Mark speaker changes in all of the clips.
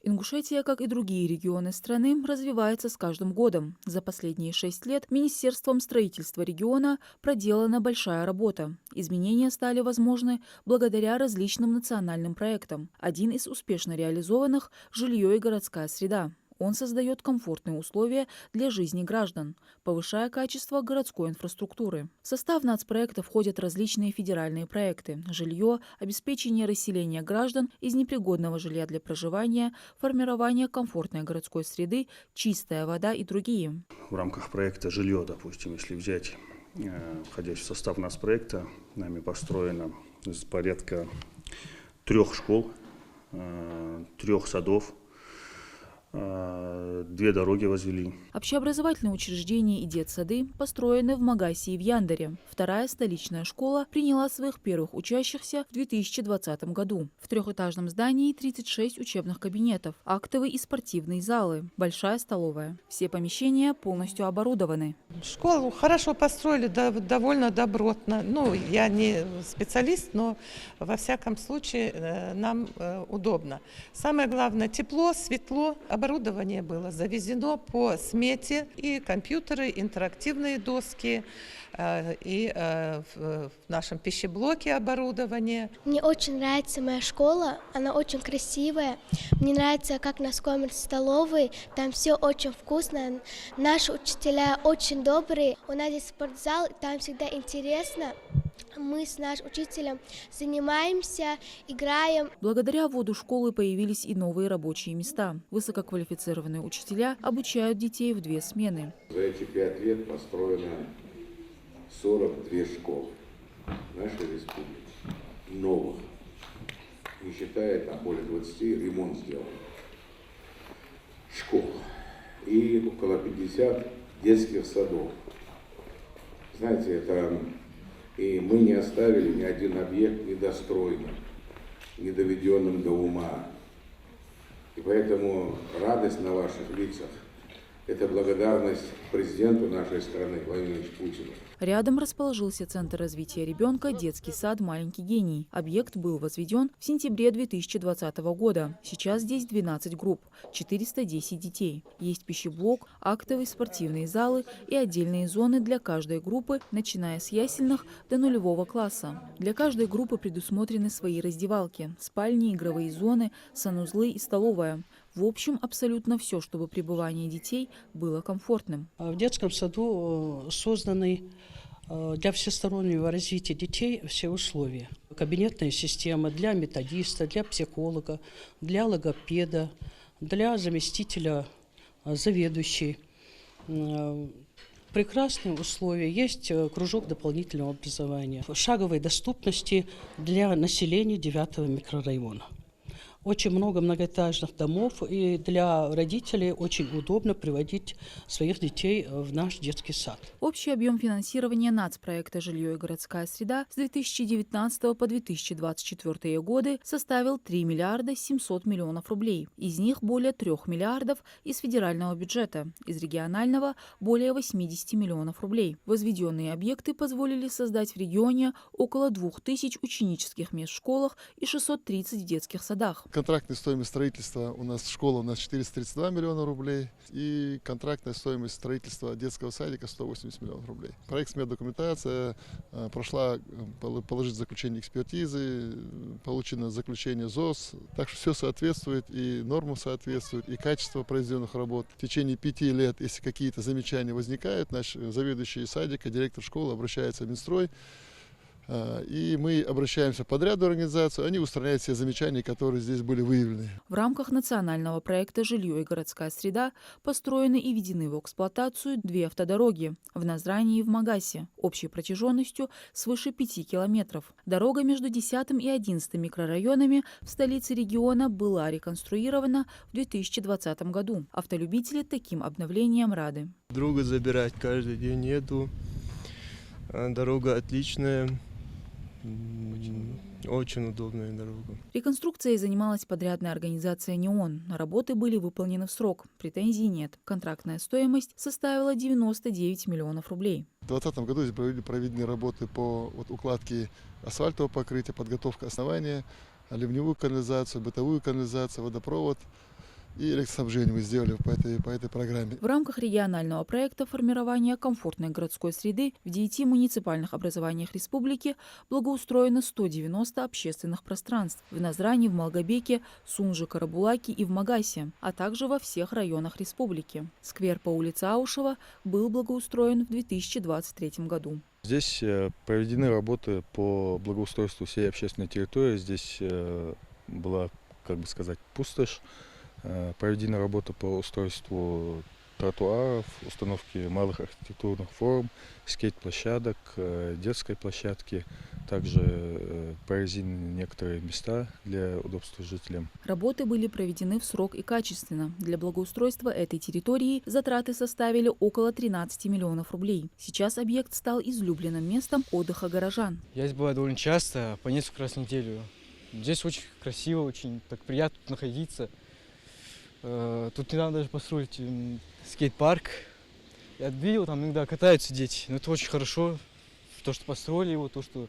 Speaker 1: Ингушетия, как и другие регионы страны, развивается с каждым годом. За последние 6 лет Министерством строительства региона проделана большая работа. Изменения стали возможны благодаря различным национальным проектам. Один из успешно реализованных – жилье и городская среда. Он создает комфортные условия для жизни граждан, повышая качество городской инфраструктуры. В состав нацпроекта входят различные федеральные проекты – жилье, обеспечение расселения граждан из непригодного жилья для проживания, формирование комфортной городской среды, чистая вода и другие.
Speaker 2: В рамках проекта «Жилье», допустим, если взять, входящий в состав нацпроекта, нами построено порядка 3 школ, 3 садов, 2 дороги возвели.
Speaker 1: Общеобразовательные учреждения и детсады построены в Магасе и в Яндере. Вторая столичная школа приняла своих первых учащихся в 2020 году. В 3-этажном здании 36 учебных кабинетов, актовые и спортивные залы, большая столовая. Все помещения полностью оборудованы.
Speaker 3: Школу хорошо построили, довольно добротно. Я не специалист, но во всяком случае нам удобно. Самое главное – тепло, светло. Оборудование было завезено по смете, и компьютеры, интерактивные доски, и в нашем пищеблоке оборудование.
Speaker 4: Мне очень нравится моя школа, она очень красивая. Мне нравится, как нас кормят в столовой, там все очень вкусно. Наши учителя очень добрые, у нас есть спортзал, там всегда интересно. Мы с нашим учителем занимаемся, играем.
Speaker 1: Благодаря вводу школы появились и новые рабочие места. Высококвалифицированные учителя обучают детей в 2 смены.
Speaker 5: За эти 5 лет построено 42 школы в нашей республике, новых. Не считая, там более 20 ремонт сделан школ. И около 50 детских садов. Знаете, это... И мы не оставили ни один объект недостроенным, недоведенным до ума. И поэтому радость на ваших лицах – это благодарность президенту нашей страны Владимиру Ильичу Путину.
Speaker 1: Рядом расположился Центр развития ребенка «Детский сад «Маленький гений». Объект был возведен в сентябре 2020 года. Сейчас здесь 12 групп, 410 детей. Есть пищеблок, актовые спортивные залы и отдельные зоны для каждой группы, начиная с ясельных до 0-го класса. Для каждой группы предусмотрены свои раздевалки, спальни, игровые зоны, санузлы и столовая. В общем, абсолютно все, чтобы пребывание детей было комфортным.
Speaker 6: В детском саду созданы для всестороннего развития детей все условия. Кабинетная система для методиста, для психолога, для логопеда, для заместителя заведующей. Прекрасные условия. Есть кружок дополнительного образования. Шаговой доступности для населения 9-го микрорайона. Очень много многоэтажных домов, и для родителей очень удобно приводить своих детей в наш детский сад.
Speaker 1: Общий объем финансирования нацпроекта «Жилье и городская среда» с 2019 по 2024 годы составил 3 миллиарда 700 миллионов рублей. Из них более 3 миллиардов из федерального бюджета, из регионального – более 80 миллионов рублей. Возведенные объекты позволили создать в регионе около 2000 ученических мест в школах и 630 в детских садах.
Speaker 7: Контрактная стоимость строительства у нас школа 432 миллиона рублей и контрактная стоимость строительства детского садика 180 миллионов рублей. Проект документация прошла положительное заключение экспертизы, получено заключение ЗОС. Так что все соответствует, и нормам соответствует, и качество произведенных работ. В течение 5 лет, если какие-то замечания возникают, наш заведующий садика, директор школы обращается в Минстрой, и мы обращаемся в подрядную организацию, они устраняют все замечания, которые здесь были выявлены.
Speaker 1: В рамках национального проекта «Жилье и городская среда» построены и введены в эксплуатацию 2 автодороги в Назрани и в Магасе, общей протяженностью свыше 5 километров. Дорога между 10 и 11 микрорайонами в столице региона была реконструирована в 2020 году. Автолюбители таким обновлением рады.
Speaker 8: Друга забирать каждый день еду. Дорога отличная. Очень удобная дорога.
Speaker 1: Реконструкцией занималась подрядная организация «Неон». Работы были выполнены в срок. Претензий нет. Контрактная стоимость составила 99 миллионов рублей.
Speaker 7: В 2020 году здесь были проведены работы по укладке асфальтового покрытия, подготовка основания, ливневую канализацию, бытовую канализацию, водопровод. и электроснабжение мы сделали по этой программе.
Speaker 1: В рамках регионального проекта формирования комфортной городской среды в 9 муниципальных образованиях республики благоустроено 190 общественных пространств в Назране, в Малгобеке, Сунже, Карабулаке и в Магасе, а также во всех районах республики. Сквер по улице Аушева был благоустроен в 2023 году.
Speaker 9: Здесь проведены работы по благоустройству всей общественной территории. Здесь была, как бы сказать, пустошь. Проведена работа по устройству тротуаров, установке малых архитектурных форм, скейт-площадок, детской площадки. Также прорезинены некоторые места для удобства жителям.
Speaker 1: Работы были проведены в срок и качественно. Для благоустройства этой территории затраты составили около 13 миллионов рублей. Сейчас объект стал излюбленным местом отдыха горожан.
Speaker 10: Я здесь бываю довольно часто, по несколько раз в неделю. Здесь очень красиво, очень так приятно тут находиться. Тут недавно даже построить скейт-парк. Я видел, там иногда катаются дети. Но это очень хорошо, то, что построили его, то, что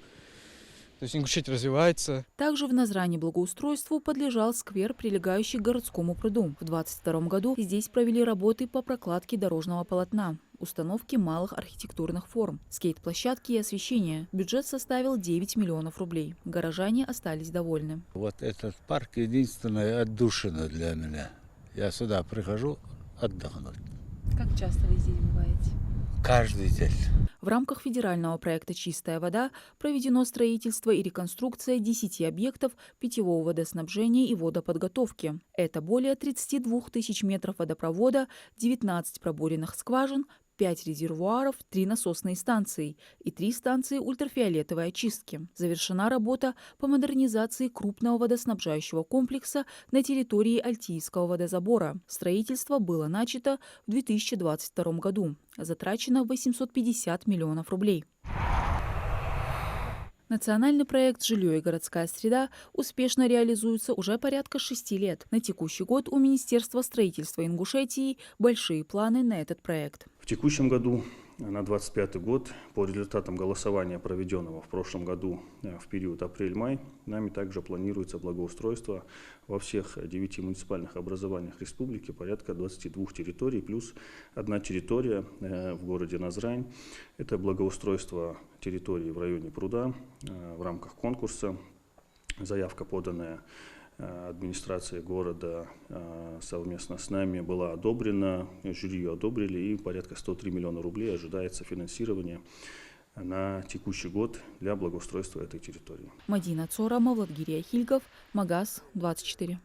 Speaker 10: Ингушетия развивается.
Speaker 1: Также в Назране благоустройству подлежал сквер, прилегающий к городскому пруду. В 2022 году здесь провели работы по прокладке дорожного полотна, установке малых архитектурных форм, скейт-площадки и освещения. Бюджет составил 9 миллионов рублей. Горожане остались довольны.
Speaker 11: Вот этот парк единственная отдушина для меня. Я сюда прихожу отдохнуть.
Speaker 1: Как часто вы здесь бываете?
Speaker 11: Каждый день.
Speaker 1: В рамках федерального проекта «Чистая вода» проведено строительство и реконструкция 10 объектов питьевого водоснабжения и водоподготовки. Это более 32 тысяч метров водопровода, 19 пробуренных скважин, 5 резервуаров, 3 насосные станции и 3 станции ультрафиолетовой очистки. Завершена работа по модернизации крупного водоснабжающего комплекса на территории Альтийского водозабора. Строительство было начато в 2022 году. Затрачено 850 миллионов рублей. Национальный проект «Жилье и городская среда» успешно реализуется уже порядка 6 лет. На текущий год у Министерства строительства Ингушетии большие планы на этот проект.
Speaker 2: В текущем году, на 2025 год, по результатам голосования, проведенного в прошлом году в период апрель-май, нами также планируется благоустройство во всех 9 муниципальных образованиях республики, порядка 22 территорий, плюс одна территория в городе Назрань. Это благоустройство территории в районе пруда в рамках конкурса. Заявка, поданная администрацией города совместно с нами, была одобрена, жюри одобрили, и порядка 103 миллиона рублей ожидается финансирование на текущий год для благоустройства этой территории.
Speaker 1: Мадина Цора, Мавладгирия Хильгов, Магаз, 24.